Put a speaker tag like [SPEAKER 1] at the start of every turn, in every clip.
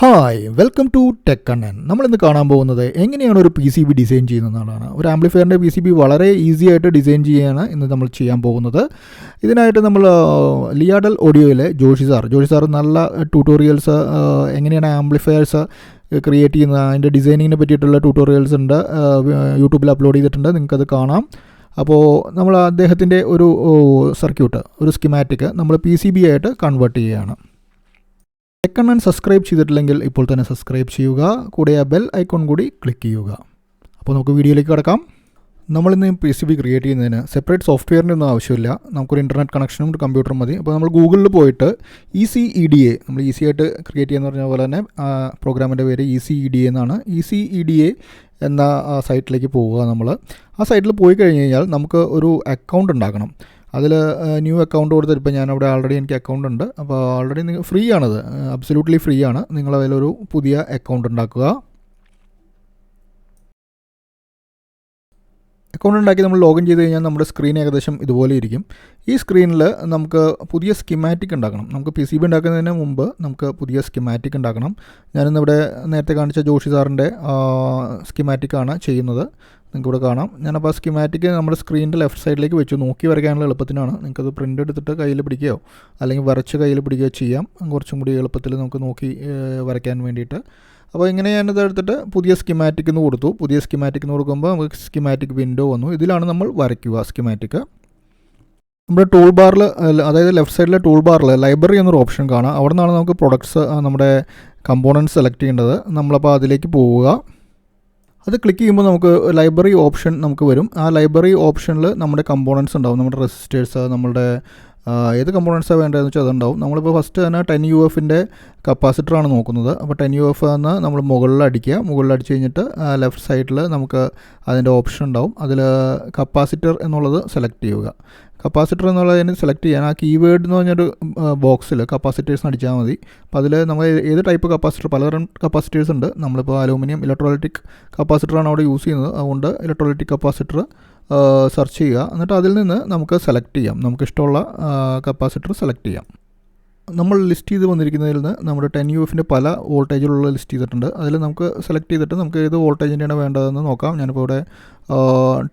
[SPEAKER 1] Hi welcome to tech Kannan. നമ്മളിന്ന് കാണാൻ പോകുന്നത് എങ്ങനെയാണ് ഒരു PCB ഡിസൈൻ ചെയ്യുന്നതെന്നാണ്. ഒരു ആംപ്ലിഫയറിൻ്റെ PCB വളരെ ഈസി ആയിട്ട് ഡിസൈൻ ചെയ്യുകയാണ് ഇന്ന് നമ്മൾ ചെയ്യാൻ പോകുന്നത്. ഇതിനായിട്ട് നമ്മൾ ലിയാഡൽ ഓഡിയോയിലെ ജോഷി സാർ നല്ല ട്യൂട്ടോറിയൽസ് എങ്ങനെയാണ് ആംപ്ലിഫയേഴ്സ് ക്രിയേറ്റ് ചെയ്യുന്നത് അതിൻ്റെ ഡിസൈനിങ്ങിനെ പറ്റിയിട്ടുള്ള ട്യൂട്ടോറിയൽസ് ഉണ്ട്, യൂട്യൂബിൽ അപ്ലോഡ് ചെയ്തിട്ടുണ്ട്, നിങ്ങൾക്കത് കാണാം. അപ്പോൾ നമ്മൾ അദ്ദേഹത്തിൻ്റെ ഒരു സർക്യൂട്ട്, ഒരു സ്കിമാറ്റിക് നമ്മൾ PCB ആയിട്ട് കൺവേർട്ട് ചെയ്യുകയാണ്. ടെക് കണ്ണൻ സബ്സ്ക്രൈബ് ചെയ്തിട്ടില്ലെങ്കിൽ ഇപ്പോൾ തന്നെ സബ്സ്ക്രൈബ് ചെയ്യുക, കൂടെ ആ ബെൽ ഐക്കൺ കൂടി ക്ലിക്ക് ചെയ്യുക. അപ്പോൾ നമുക്ക് വീഡിയോയിലേക്ക് കിടക്കാം. നമ്മളിന്ന് PCB ക്രിയേറ്റ് ചെയ്യുന്നതിന് സെപ്പറേറ്റ് സോഫ്റ്റ്വെയറിൻ്റെ ഒന്നും ആവശ്യമില്ല. നമുക്കൊരു ഇൻ്റർനെറ്റ് കണക്ഷനും ഒരു കമ്പ്യൂട്ടറും മതി. അപ്പോൾ നമ്മൾ ഗൂഗിളിൽ പോയിട്ട് easyeda, നമ്മൾ ഈസി ആയിട്ട് ക്രിയേറ്റ് ചെയ്യുന്ന പറഞ്ഞ പോലെ തന്നെ പ്രോഗ്രാമിൻ്റെ പേര് easyeda എന്നാണ്. easyeda എന്ന സൈറ്റിലേക്ക് പോവുക. നമ്മൾ ആ സൈറ്റിൽ പോയി കഴിഞ്ഞ് കഴിഞ്ഞാൽ നമുക്ക് ഒരു അക്കൗണ്ട് ഉണ്ടാക്കണം. അതിൽ ന്യൂ അക്കൗണ്ട് കൊടുത്തിട്ട് ഇപ്പോൾ ഞാനവിടെ ആൾറെഡി എനിക്ക് അക്കൗണ്ട് ഉണ്ട്. അപ്പോൾ ആൾറെഡി നിങ്ങൾ ഫ്രീ ആണത്, അബ്സല്യൂട്ട്ലി ഫ്രീ ആണ്. നിങ്ങൾ അതിലൊരു പുതിയ അക്കൗണ്ട് ഉണ്ടാക്കുക. അക്കൗണ്ട് ഉണ്ടാക്കി നമ്മൾ ലോഗിൻ ചെയ്ത് കഴിഞ്ഞാൽ നമ്മുടെ സ്ക്രീൻ ഏകദേശം ഇതുപോലെ ഇരിക്കും. ഈ സ്ക്രീനിൽ നമുക്ക് പുതിയ സ്കിമാറ്റിക് ഉണ്ടാക്കണം. നമുക്ക് PCB ഉണ്ടാക്കുന്നതിന് മുമ്പ് നമുക്ക് പുതിയ സ്കിമാറ്റിക് ഉണ്ടാക്കണം. ഞാനിന്നിവിടെ നേരത്തെ കാണിച്ച ജോഷി സാറിൻ്റെ സ്കിമാറ്റിക്കാണ് ചെയ്യുന്നത്. നിങ്ങൾക്കിവിടെ കാണാം. ഞാനപ്പോൾ ആ സ്കിമാറ്റിക് നമ്മുടെ സ്ക്രീനിൻ്റെ ലെഫ്റ്റ് സൈഡിലേക്ക് വെച്ചു. നോക്കി വരയ്ക്കാനുള്ള എളുപ്പത്തിനാണ്. നിങ്ങൾക്കത് പ്രിൻ്റ് എടുത്തിട്ട് കയ്യിൽ പിടിക്കുകയോ അല്ലെങ്കിൽ വരച്ച് കയ്യിൽ പിടിക്കുകയോ ചെയ്യാം. കുറച്ചും കൂടി എളുപ്പത്തിൽ നമുക്ക് നോക്കി വരയ്ക്കാൻ വേണ്ടിയിട്ട്. അപ്പോൾ ഇങ്ങനെ ഞാനിത് എടുത്തിട്ട് പുതിയ സ്കിമാറ്റിക് എന്ന് കൊടുത്തു. പുതിയ സ്കിമാറ്റിക് എന്ന് കൊടുക്കുമ്പോൾ നമുക്ക് സ്കിമാറ്റിക് വിൻഡോ വന്നു. ഇതിലാണ് നമ്മൾ വരയ്ക്കുക സ്കിമാറ്റിക്. നമ്മുടെ ടൂൾ ബാറിൽ, അതായത് ലെഫ്റ്റ് സൈഡിലെ ടൂൾ ബാറിൽ ലൈബ്രറി എന്നൊരു ഓപ്ഷൻ കാണാം. അവിടെ നിന്നാണ് നമുക്ക് പ്രൊഡക്ട്സ്, നമ്മുടെ കമ്പോണൻറ്റ്സ് സെലക്ട് ചെയ്യേണ്ടത്. നമ്മളപ്പോൾ അതിലേക്ക് പോവുക. അത് ക്ലിക്ക് ചെയ്യുമ്പോൾ നമുക്ക് ലൈബ്രറി ഓപ്ഷൻ നമുക്ക് വരും. ആ ലൈബ്രറി ഓപ്ഷനിൽ നമ്മുടെ കമ്പോണൻറ്റ്സ് ഉണ്ടാവും. നമ്മുടെ റെസിസ്റ്റേഴ്സ്, നമ്മുടെ ഏത് കമ്പോണൻറ്റ്സാണ് വേണ്ടതെന്ന് വെച്ചാൽ അതുണ്ടാവും. നമ്മളിപ്പോൾ ഫസ്റ്റ് തന്നെ 10 UFൻ്റെ കപ്പാസിറ്ററാണ് നോക്കുന്നത്. അപ്പോൾ 10 UF എന്ന് നമ്മൾ മുകളിൽ അടിക്കുക. മുകളിൽ അടിച്ച് കഴിഞ്ഞിട്ട് ലെഫ്റ്റ് സൈഡിൽ നമുക്ക് അതിൻ്റെ ഓപ്ഷൻ ഉണ്ടാവും. അതിൽ കപ്പാസിറ്റർ എന്നുള്ളത് സെലക്ട് ചെയ്യുക. കപ്പാസിറ്റർ എന്നുള്ളതിന് സെലക്ട് ചെയ്യാൻ ആ കീവേഡ് എന്ന് പറഞ്ഞൊരു ബോക്സിൽ കപ്പാസിറ്റേഴ്സ് അടിച്ചാൽ മതി. അപ്പോൾ അതിൽ നമ്മൾ ഏത് ടൈപ്പ് കപ്പാസിറ്റർ, പലതരം കപ്പാസിറ്റേഴ്സ് ഉണ്ട്. നമ്മളിപ്പോൾ അലൂമിനിയം ഇലക്ട്രോലൈറ്റിക് കപ്പാസിറ്ററാണ് അവിടെ യൂസ് ചെയ്യുന്നത്. അതുകൊണ്ട് ഇലക്ട്രോലൈറ്റിക് കപ്പാസിറ്റർ സെർച്ച് ചെയ്യുക. എന്നിട്ട് അതിൽ നിന്ന് നമുക്ക് സെലക്ട് ചെയ്യാം. നമുക്കിഷ്ടമുള്ള കപ്പാസിറ്റർ സെലക്ട് ചെയ്യാം. നമ്മൾ ലിസ്റ്റ് ചെയ്ത് വന്നിരിക്കുന്നതിൽ നിന്ന് നമ്മുടെ 10 UFൻ്റെ പല വോൾട്ടേജിലുള്ള ലിസ്റ്റ് ചെയ്തിട്ടുണ്ട്. അതിൽ നമുക്ക് സെലക്ട് ചെയ്തിട്ട് നമുക്ക് ഏത് വോൾട്ടേജിൻ്റെയാണ് വേണ്ടതെന്ന് നോക്കാം. ഞാനിപ്പോൾ ഇവിടെ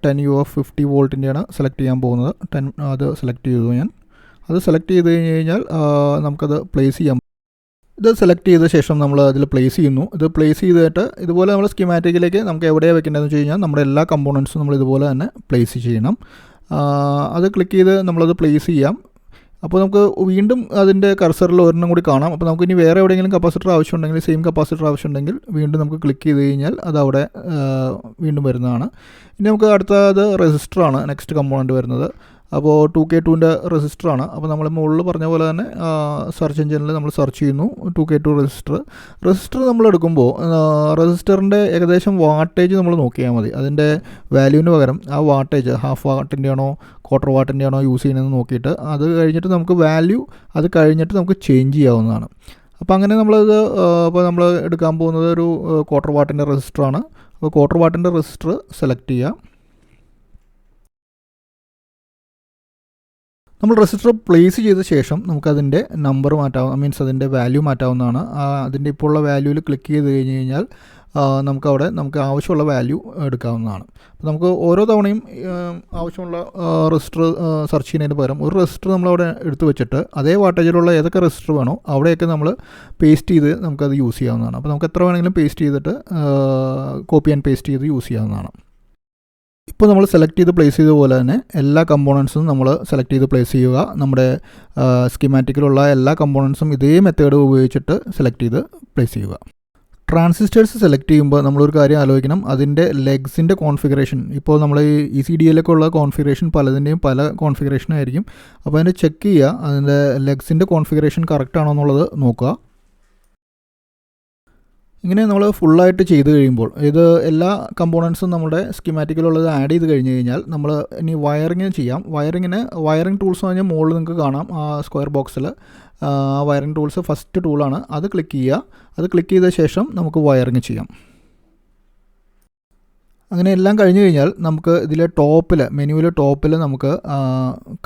[SPEAKER 1] 10 UF 50 വോൾട്ടിൻ്റെയാണ് സെലക്ട് ചെയ്യാൻ പോകുന്നത്. അത് സെലക്ട് ചെയ്തു ഞാൻ. അത് സെലക്ട് ചെയ്ത് കഴിഞ്ഞ് കഴിഞ്ഞാൽ നമുക്കത് പ്ലേസ് ചെയ്യാം. ഇത് സെലക്ട് ചെയ്ത ശേഷം നമ്മൾ അതിൽ പ്ലേസ് ചെയ്യുന്നു. ഇത് പ്ലേസ് ചെയ്തിട്ട് ഇതുപോലെ നമ്മൾ സ്കിമാറ്റിക്കിലേക്ക് നമുക്ക് എവിടെയാണ് വെക്കേണ്ടതെന്ന് വെച്ച് കഴിഞ്ഞാൽ നമ്മുടെ എല്ലാ കമ്പോണൻസും നമ്മൾ ഇതുപോലെ തന്നെ പ്ലേസ് ചെയ്യണം. അത് ക്ലിക്ക് ചെയ്ത് നമ്മളത് പ്ലേസ് ചെയ്യാം. അപ്പോൾ നമുക്ക് വീണ്ടും അതിൻ്റെ കർസറിൽ ഒരെണ്ണം കൂടി കാണാം. അപ്പോൾ നമുക്ക് ഇനി വേറെ എവിടെയെങ്കിലും കപ്പാസിറ്റർ ആവശ്യമുണ്ടെങ്കിൽ, സെയിം കപ്പാസിറ്റർ ആവശ്യമുണ്ടെങ്കിൽ വീണ്ടും നമുക്ക് ക്ലിക്ക് ചെയ്ത് കഴിഞ്ഞാൽ അത് അവിടെ വീണ്ടും വരുന്നതാണ്. ഇനി നമുക്ക് അടുത്തത് റെസിസ്റ്ററാണ് നെക്സ്റ്റ് കമ്പോണൻറ്റ് വരുന്നത്. അപ്പോൾ 2K2ൻ്റെ റെസിസ്റ്ററാണ്. അപ്പോൾ നമ്മൾ മുകളിൽ പറഞ്ഞ പോലെ തന്നെ സെർച്ച് എഞ്ചിനിൽ നമ്മൾ സെർച്ച് ചെയ്യുന്നു 2K2 റെസിസ്റ്റർ നമ്മൾ എടുക്കുമ്പോൾ റെസിസ്റ്ററിൻ്റെ ഏകദേശം വാട്ടേജ് നമ്മൾ നോക്കിയാൽ മതി. അതിൻ്റെ വാല്യൂവിന് പകരം ആ വാട്ടേജ് ഹാഫ് വാട്ടിൻ്റെ ആണോ ക്വാർട്ടർ വാട്ടിൻ്റെ ആണോ യൂസ് ചെയ്യുന്നതെന്ന് നോക്കിയിട്ട് അത് കഴിഞ്ഞിട്ട് നമുക്ക് വാല്യൂ അത് കഴിഞ്ഞിട്ട് നമുക്ക് ചേഞ്ച് ചെയ്യാവുന്നതാണ്. അപ്പോൾ അങ്ങനെ നമ്മളത് അപ്പോൾ നമ്മൾ എടുക്കാൻ പോകുന്നത് ഒരു ക്വാർട്ടർ വാട്ടിൻ്റെ റെസിസ്റ്ററാണ്. അപ്പോൾ ക്വാർട്ടർ വാട്ടിൻ്റെ റെസിസ്റ്റർ സെലക്ട് ചെയ്യുക. നമ്മൾ റെസിസ്റ്റർ പ്ലേസ് ചെയ്ത ശേഷം നമുക്കതിൻ്റെ നമ്പർ മീൻസ് അതിൻ്റെ വാല്യൂ മാറ്റാവുന്നതാണ്. അതിൻ്റെ ഇപ്പോൾ ഉള്ള വാല്യൂവിൽ ക്ലിക്ക് ചെയ്ത് കഴിഞ്ഞ് കഴിഞ്ഞാൽ നമുക്ക് ആവശ്യമുള്ള വാല്യൂ എടുക്കാവുന്നതാണ്. അപ്പോൾ നമുക്ക് ഓരോ തവണയും ആവശ്യമുള്ള റെസിസ്റ്റർ സെർച്ച് ചെയ്യുന്നതിന് പകരം ഒരു റെസിസ്റ്റർ നമ്മളവിടെ എടുത്ത് വെച്ചിട്ട് അതേ വാട്ടേജിലുള്ള ഏതൊക്കെ റെസിസ്റ്റർ വേണോ അവിടെയൊക്കെ നമ്മൾ പേസ്റ്റ് ചെയ്ത് നമുക്കത് യൂസ് ചെയ്യാവുന്നതാണ്. അപ്പോൾ നമുക്ക് എത്ര വേണമെങ്കിലും പേസ്റ്റ് ചെയ്തിട്ട് കോപ്പി ആൻഡ് പേസ്റ്റ് ചെയ്ത് യൂസ് ചെയ്യാവുന്നതാണ്. ഇപ്പോൾ നമ്മൾ സെലക്ട് ചെയ്ത് പ്ലേസ് ചെയ്ത പോലെ തന്നെ എല്ലാ കമ്പോണൻസും നമ്മൾ സെലക്ട് ചെയ്ത് പ്ലേസ് ചെയ്യുക. നമ്മുടെ സ്കിമാറ്റിക്കിലുള്ള എല്ലാ കമ്പോണൻസും ഇതേ മെത്തേഡ് ഉപയോഗിച്ചിട്ട് സെലക്ട് ചെയ്ത് പ്ലേസ് ചെയ്യുക. ട്രാൻസിസ്റ്റേഴ്സ് സെലക്ട് ചെയ്യുമ്പോൾ നമ്മളൊരു കാര്യം ആലോചിക്കണം. അതിൻ്റെ ലെഗ്സിൻ്റെ കോൺഫിഗറേഷൻ, ഇപ്പോൾ നമ്മൾ ഈ ECDയിലൊക്കെ ഉള്ള കോൺഫിഗറേഷൻ പലതിൻ്റെയും പല കോൺഫിഗറേഷൻ ആയിരിക്കും. അപ്പോൾ അതിനെ ചെക്ക് ചെയ്യുക, അതിൻ്റെ ലെഗ്സിൻ്റെ കോൺഫിഗറേഷൻ കറക്റ്റ് ആണോ എന്നുള്ളത് നോക്കുക. ഇങ്ങനെ നമ്മൾ ഫുള്ളായിട്ട് ചെയ്ത് കഴിയുമ്പോൾ ഇത് എല്ലാ കമ്പോണൻസും നമ്മുടെ സ്കിമാറ്റിക്കിലുള്ളത് ആഡ് ചെയ്ത് കഴിഞ്ഞ് കഴിഞ്ഞാൽ നമ്മൾ ഇനി വയറിങ് ചെയ്യാം. വയറിങ് ടൂൾസ് എന്ന് പറഞ്ഞാൽ മുകളിൽ നിങ്ങൾക്ക് കാണാം ആ സ്ക്വയർ ബോക്സിൽ വയറിങ് ടൂൾസ് ഫസ്റ്റ് ടൂളാണ്. അത് ക്ലിക്ക് ചെയ്യുക. അത് ക്ലിക്ക് ചെയ്ത ശേഷം നമുക്ക് വയറിങ് ചെയ്യാം. അങ്ങനെ എല്ലാം കഴിഞ്ഞ് കഴിഞ്ഞാൽ നമുക്ക് ഇതിലെ ടോപ്പിൽ മെനുവിലെ ടോപ്പിൽ നമുക്ക്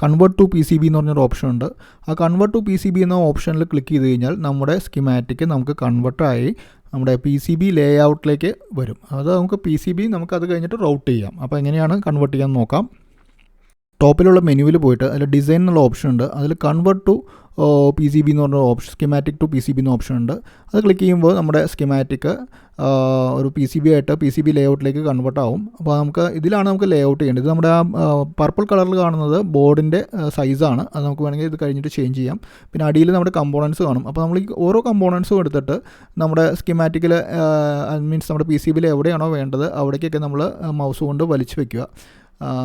[SPEAKER 1] കൺവേർട്ട് ടു PCB എന്ന് പറഞ്ഞൊരു ഓപ്ഷൻ ഉണ്ട്. ആ കൺവേർട്ട് ടു PCB എന്ന ഓപ്ഷനിൽ ക്ലിക്ക് ചെയ്ത് കഴിഞ്ഞാൽ നമ്മുടെ സ്കീമാറ്റിക് നമുക്ക് കൺവേർട്ടായി നമ്മുടെ PCB ലേ ഔട്ടിലേക്ക് വരും. അത് നമുക്ക് PCB നമുക്കത് കഴിഞ്ഞിട്ട് റൗട്ട് ചെയ്യാം. അപ്പോൾ എങ്ങനെയാണ് കൺവേർട്ട് ചെയ്യാൻ നോക്കാം. ടോപ്പിലുള്ള മെനുവിൽ പോയിട്ട് അതിൽ ഡിസൈൻ എന്നുള്ള ഓപ്ഷൻ ഉണ്ട്. അതിൽ കൺവേർട്ട് ടു PCB എന്ന് പറഞ്ഞ ഓപ്ഷൻ, സ്കീമാറ്റിക് ടു PCB എന്ന ഓപ്ഷൻ ഉണ്ട്. അത് ക്ലിക്ക് ചെയ്യുമ്പോൾ നമ്മുടെ സ്കീമാറ്റിക് ഒരു PCB ആയിട്ട് PCB ലേഔട്ടിലേക്ക് കൺവേർട്ട് ആവും. അപ്പോൾ ഇതിലാണ് നമുക്ക് ലേഔട്ട് ചെയ്യേണ്ടത്. ഇത് നമ്മുടെ ആ പർപ്പിൾ കളറിൽ കാണുന്നത് ബോർഡിൻ്റെ സൈസാണ്. അത് നമുക്ക് വേണമെങ്കിൽ ഇത് കഴിഞ്ഞിട്ട് ചേഞ്ച് ചെയ്യാം. പിന്നെ അടിയിൽ നമ്മുടെ കമ്പോണൻസ് കാണും. അപ്പോൾ നമ്മൾ ഈ ഓരോ കമ്പോണൻസും എടുത്തിട്ട് നമ്മുടെ സ്കീമാറ്റിക്കിൽ മീൻസ് നമ്മുടെ PCBയിൽ എവിടെയാണോ വേണ്ടത് അവിടേക്കൊക്കെ നമ്മൾ മൗസ് കൊണ്ട് വലിച്ചു വയ്ക്കുക.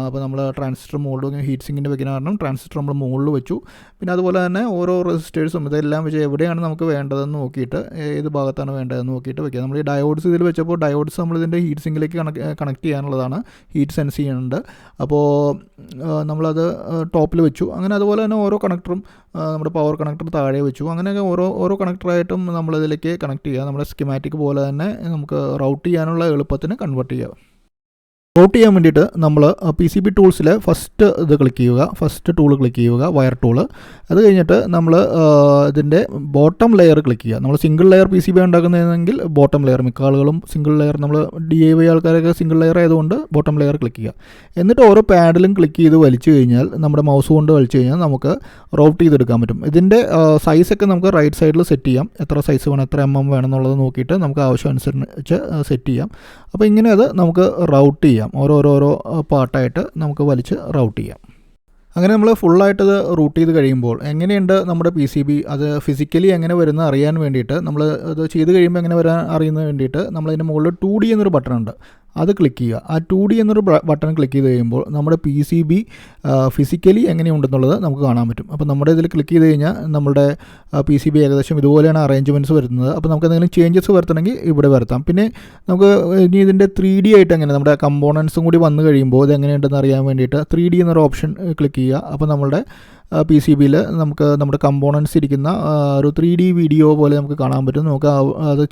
[SPEAKER 1] അപ്പോൾ നമ്മൾ ട്രാൻസിസ്റ്റർ മുകളിൽ ഹീറ്റ് സിങ്കിൻ്റെ വെക്കുന്ന കാരണം ട്രാൻസിസ്റ്റർ നമ്മൾ മുകളിൽ വെച്ചു. പിന്നെ അതുപോലെ തന്നെ ഓരോ റെസിസ്റ്റേഴ്സും ഇതെല്ലാം വെച്ച് എവിടെയാണ് നമുക്ക് വേണ്ടതെന്ന് നോക്കിയിട്ട് ഏത് ഭാഗത്താണ് വേണ്ടതെന്ന് നോക്കിയിട്ട് വെക്കുക. നമ്മൾ ഈ ഡയോഡ്സ് ഇതിൽ വെച്ചപ്പോൾ ഡയോഡ്സ് നമ്മളിതിൻ്റെ ഹീറ്റ് സിങ്കിലേക്ക് കണക്ട് ചെയ്യാനുള്ളതാണ്, ഹീറ്റ് സെൻസ് ചെയ്യുന്നുണ്ട്. അപ്പോൾ നമ്മളത് ടോപ്പിൽ വെച്ചു. അങ്ങനെ അതുപോലെ തന്നെ ഓരോ കണക്ടറും നമ്മുടെ പവർ കണക്ടർ താഴെ വെച്ചു. അങ്ങനെയൊക്കെ ഓരോ കണക്ടറായിട്ടും നമ്മളിതിലേക്ക് കണക്ട് ചെയ്യുക. നമ്മുടെ സ്കീമാറ്റിക് പോലെ തന്നെ നമുക്ക് റൗട്ട് ചെയ്യാനുള്ള എളുപ്പത്തിന് കൺവേർട്ട് ചെയ്യുക. റൗട്ട് ചെയ്യാൻ വേണ്ടിയിട്ട് നമ്മൾ PCB ടൂൾസിലെ ഫസ്റ്റ് ഇത് ക്ലിക്ക് ചെയ്യുക, ഫസ്റ്റ് ടൂൾ ക്ലിക്ക് ചെയ്യുക, വയർ ടൂൾ. അത് കഴിഞ്ഞിട്ട് നമ്മൾ ഇതിൻ്റെ ബോട്ടം ലെയർ ക്ലിക്ക് ചെയ്യുക. നമ്മൾ സിംഗിൾ ലെയർ PCB ഉണ്ടാക്കുന്നതെങ്കിൽ ബോട്ടം ലെയർ, മിക്ക ആളുകളും സിംഗിൾ ലെയർ, നമ്മൾ DIY ആൾക്കാരൊക്കെ സിംഗിൾ ലെയർ ആയതുകൊണ്ട് ബോട്ടം ലെയർ ക്ലിക്ക് ചെയ്യുക. എന്നിട്ട് ഓരോ പാഡിലും ക്ലിക്ക് ചെയ്ത് വലിച്ചു കഴിഞ്ഞാൽ നമ്മുടെ മൗസ് കൊണ്ട് വലിച്ചു കഴിഞ്ഞാൽ നമുക്ക് റൗട്ട് ചെയ്തെടുക്കാൻ പറ്റും. ഇതിൻ്റെ സൈസൊക്കെ നമുക്ക് റൈറ്റ് സൈഡിൽ സെറ്റ് ചെയ്യാം. എത്ര സൈസ് വേണം, എത്ര mm വേണം എന്നുള്ളത് നോക്കിയിട്ട് നമുക്ക് ആവശ്യമനുസരിച്ച് സെറ്റ് ചെയ്യാം. അപ്പോൾ ഇങ്ങനെ അത് നമുക്ക് റൗട്ട് ചെയ്യാം. ഓരോരോ പാർട്ടായിട്ട് നമുക്ക് വലിച്ച് റൗട്ട് ചെയ്യാം. അങ്ങനെ നമ്മൾ ഫുള്ളായിട്ടത് റൂട്ട് ചെയ്ത് കഴിയുമ്പോൾ എങ്ങനെയുണ്ട് നമ്മുടെ PCB, അത് ഫിസിക്കലി എങ്ങനെ വരുന്നത് അറിയാൻ വേണ്ടിയിട്ട്, നമ്മൾ അത് ചെയ്ത് കഴിയുമ്പോൾ എങ്ങനെ വരാൻ അറിയുന്നതിന് വേണ്ടിയിട്ട് നമ്മളതിൻ്റെ മുകളിൽ 2D എന്നൊരു ബട്ടൺ ഉണ്ട്. അത് ക്ലിക്ക് ചെയ്യുക. ആ 2D എന്നൊരു ബട്ടൺ ക്ലിക്ക് ചെയ്ത് കഴിയുമ്പോൾ നമ്മുടെ PCB ഫിസിക്കലി എങ്ങനെയുണ്ടെന്നുള്ളത് നമുക്ക് കാണാൻ പറ്റും. അപ്പോൾ നമ്മുടെ ഇതിൽ ക്ലിക്ക് ചെയ്ത് കഴിഞ്ഞാൽ നമ്മുടെ PCB ഏകദേശം ഇതുപോലെയാണ് അറേഞ്ച്മെൻറ്റ്സ് വരുന്നത്. അപ്പോൾ നമുക്ക് എന്തെങ്കിലും ചേഞ്ചസ് വരുത്തണമെങ്കിൽ ഇവിടെ വരുത്താം. പിന്നെ നമുക്ക് ഇനി ഇതിൻ്റെ 3D ആയിട്ട് എങ്ങനെ നമ്മുടെ കമ്പോണൻസും കൂടി വന്നു കഴിയുമ്പോൾ ഇത് എങ്ങനെയുണ്ടെന്ന് അറിയാൻ വേണ്ടിയിട്ട് 3D എന്നൊരു ഓപ്ഷൻ ക്ലിക്ക് ചെയ്യുക. അപ്പോൾ നമ്മുടെ PCBയിൽ നമുക്ക് നമ്മുടെ കമ്പോണൻസ് ഇരിക്കുന്ന ഒരു 3D വീഡിയോ പോലെ നമുക്ക് കാണാൻ പറ്റും. നമുക്ക് അത്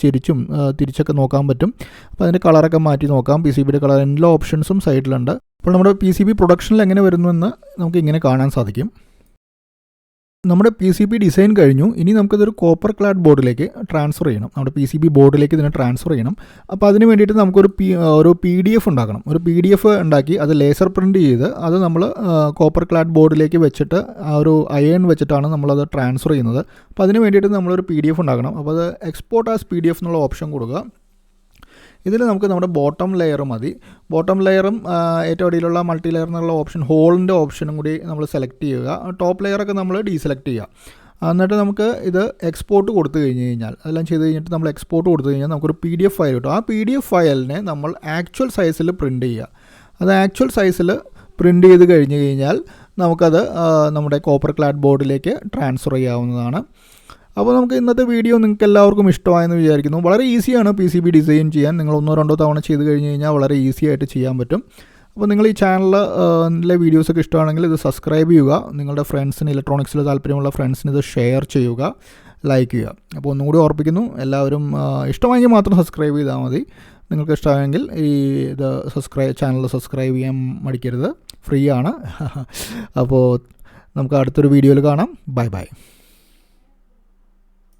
[SPEAKER 1] തിരിച്ചൊക്കെ നോക്കാൻ പറ്റും. അപ്പോൾ അതിൻ്റെ കളറൊക്കെ മാറ്റി നോക്കാം. PCBയുടെ കളർ എല്ലാ ഓപ്ഷൻസും സൈഡിലുണ്ട്. അപ്പോൾ നമ്മുടെ PCB പ്രൊഡക്ഷനിൽ എങ്ങനെ വരുന്നുവെന്ന് നമുക്ക് ഇങ്ങനെ കാണാൻ സാധിക്കും. നമ്മുടെ PCB ഡിസൈൻ കഴിഞ്ഞു. ഇനി നമുക്കിതൊരു കോപ്പർ ക്ലാഡ് ബോർഡിലേക്ക് ട്രാൻസ്ഫർ ചെയ്യണം. നമ്മുടെ PCB ബോർഡിലേക്ക് ഇതിനെ ട്രാൻസ്ഫർ ചെയ്യണം. അപ്പോൾ അതിന് വേണ്ടിയിട്ട് നമുക്കൊരു PDF ഉണ്ടാക്കണം. ഒരു PDF ഉണ്ടാക്കി അത് ലേസർ പ്രിൻറ്റ് ചെയ്ത് അത് നമ്മൾ കോപ്പർ ക്ലാഡ് ബോർഡിലേക്ക് വെച്ചിട്ട് ആ ഒരു അയൺ വെച്ചിട്ടാണ് നമ്മളത് ട്രാൻസ്ഫർ ചെയ്യുന്നത്. അപ്പോൾ അതിന് വേണ്ടിയിട്ട് നമ്മളൊരു PDF ഉണ്ടാക്കണം. അപ്പോൾ അത് എക്സ്പോർട്ട് ആസ് PDF എന്നുള്ള ഓപ്ഷൻ കൊടുക്കുക. ഇതിൽ നമുക്ക് നമ്മുടെ ബോട്ടം ലെയർ മതി. ബോട്ടം ലെയറും ഏറ്റവും അടിയിലുള്ള മൾട്ടി ലെയർ എന്നുള്ള ഓപ്ഷൻ, ഹോളിൻ്റെ ഓപ്ഷനും കൂടി നമ്മൾ സെലക്ട് ചെയ്യുക. ടോപ്പ് ലെയറൊക്കെ നമ്മൾ ഡീസെലക്ട് ചെയ്യുക. എന്നിട്ട് നമുക്ക് ഇത് എക്സ്പോർട്ട് കൊടുത്തു കഴിഞ്ഞാൽ, അതെല്ലാം ചെയ്ത് കഴിഞ്ഞിട്ട് നമ്മൾ എക്സ്പോർട്ട് കൊടുത്തു കഴിഞ്ഞാൽ നമുക്കൊരു PDF ഫയൽ കിട്ടും. ആ PDF ഫയലിനെ നമ്മൾ ആക്ച്വൽ സൈസിൽ പ്രിൻറ്റ് ചെയ്യുക. അത് ആക്ച്വൽ സൈസിൽ പ്രിൻറ്റ് ചെയ്ത് കഴിഞ്ഞ് കഴിഞ്ഞാൽ നമുക്കത് നമ്മുടെ കോപ്പർ ക്ലാഡ് ബോർഡിലേക്ക് ട്രാൻസ്ഫർ ചെയ്യാവുന്നതാണ്. അപ്പോൾ നമുക്ക് ഇന്നത്തെ വീഡിയോ നിങ്ങൾക്ക് എല്ലാവർക്കും ഇഷ്ടമായെന്ന് വിചാരിക്കുന്നു. വളരെ ഈസിയാണ് PCB ഡിസൈൻ ചെയ്യാൻ. നിങ്ങൾ 1-2 തവണ ചെയ്ത് കഴിഞ്ഞ് കഴിഞ്ഞാൽ വളരെ ഈസി ആയിട്ട് ചെയ്യാൻ പറ്റും. അപ്പോൾ നിങ്ങൾ ഈ ചാനലിലെ വീഡിയോസൊക്കെ ഇഷ്ടമാണെങ്കിൽ ഇത് സബ്സ്ക്രൈബ് ചെയ്യുക. നിങ്ങളുടെ ഫ്രണ്ട്സിന്, ഇലക്ട്രോണിക്സിൽ താല്പര്യമുള്ള ഫ്രണ്ട്സിന് ഇത് ഷെയർ ചെയ്യുക, ലൈക്ക് ചെയ്യുക. അപ്പോൾ ഒന്നുകൂടി ഓർപ്പിക്കുന്നു, എല്ലാവരും ഇഷ്ടമായെങ്കിൽ മാത്രം സബ്സ്ക്രൈബ് ചെയ്താൽ മതി. നിങ്ങൾക്ക് ഇഷ്ടമായെങ്കിൽ ചാനൽ സബ്സ്ക്രൈബ് ചെയ്യാൻ മടിക്കരുത്, ഫ്രീ ആണ്. അപ്പോൾ നമുക്ക് അടുത്തൊരു വീഡിയോയിൽ കാണാം. Bye bye.